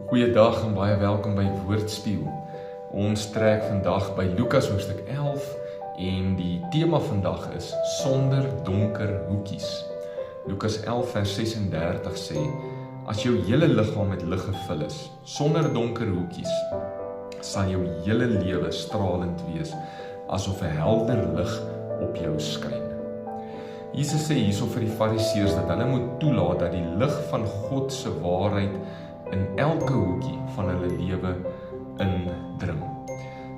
Goeiedag en baie welkom by Woordspieël. Ons trek vandag by Lukas hoofstuk 11 en die tema vandag is sonder donker hoekies. Lukas 11 vers 36 sê: As jou hele liggaam met lig gevul is, sonder donker hoekies, sal jou hele lewe stralend wees, asof 'n helder lig op jou skyn. Jesus sê hierso vir die fariseërs dat hulle moet toelaat dat die lig van God se waarheid in elke hoekie van hulle lewe indring.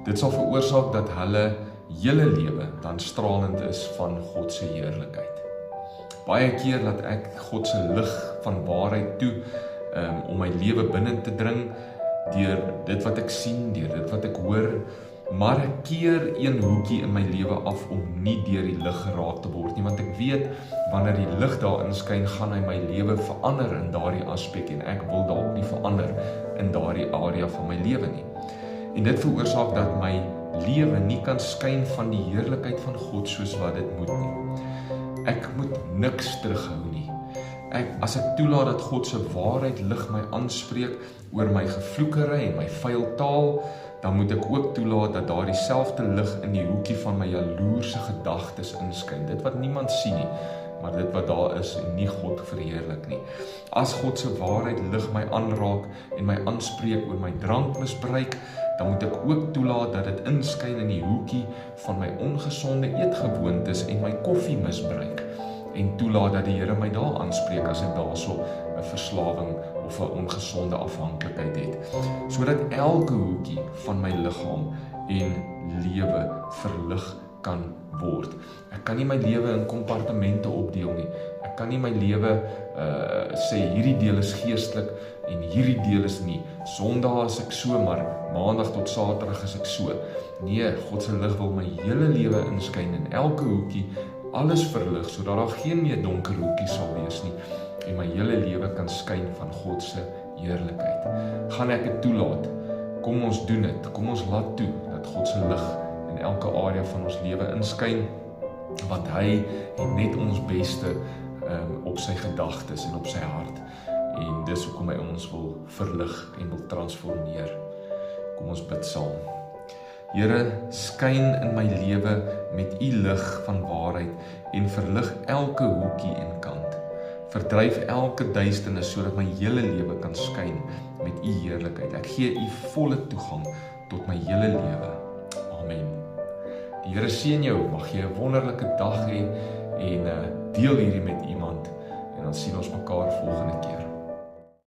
Dit sal veroorsaak dat hulle hele lewe dan stralend is van God se heerlikheid. Baie keer laat ek God se lig van waarheid toe om my lewe binne te dring deur dit wat ek sien, deur dit wat ek hoor, maar ek keer een hoekie in my lewe af om nie deur die lig geraak te word nie, want ek weet wanneer die lig daarin skyn, gaan hy my lewe verander in daardie aspek en ek wil dalk nie verander in daardie area van my lewe nie. En dit veroorsaak dat my lewe nie kan skyn van die heerlikheid van God soos wat dit moet nie. Ek moet niks terughou nie. As ek toelaat dat God se waarheid lig my aanspreek oor my gevloekery en my vuil taal, dan moet ek ook toelaat dat daardie selfde lig in die hoekie van my jaloerse gedagtes inskyn. Dit wat niemand sien nie, maar dit wat daar is en nie God verheerlik nie. As God se waarheid lig my aanraak en my aanspreek oor my drankmisbruik, dan moet ek ook toelaat dat dit inskyn in die hoekie van my ongesonde eetgewoontes en my koffiemisbruik. En toelaat dat die Here my daar aanspreek as ek daarso 'n verslawing of 'n ongesonde afhanklikheid het, sodat elke hoekie van my liggaam en lewe verlig kan word. Ek kan nie my lewe in kompartemente opdeel nie. Ek kan nie my lewe sê hierdie deel is geestelik en hierdie deel is nie. Sondag is ek so, maar maandag tot Saterdag is ek so. Nee, God se lig wil my hele lewe inskyn in elke hoekie, alles verlig, sodat daar geen meer donker hoekies sal wees nie en my hele lewe kan skyn van God se heerlikheid. Gaan ek dit toelaat? Kom ons doen dit. Kom ons laat toe dat God se lig in elke area van ons lewe inskyn, want hy het net ons beste op sy gedagtes en op sy hart. En dis hoekom hy ons wil verlig en wil transformeer. Kom ons bid saam. Here, skyn in my lewe met u lig van waarheid en verlig elke hoekie en kant. Verdryf elke duisternis sodat my hele lewe kan skyn met u heerlikheid. Ek gee u volle toegang tot my hele lewe. Amen. Die Here seën jou, mag jy 'n wonderlike dag hê en deel hierdie met iemand en dan sien ons mekaar volgende keer.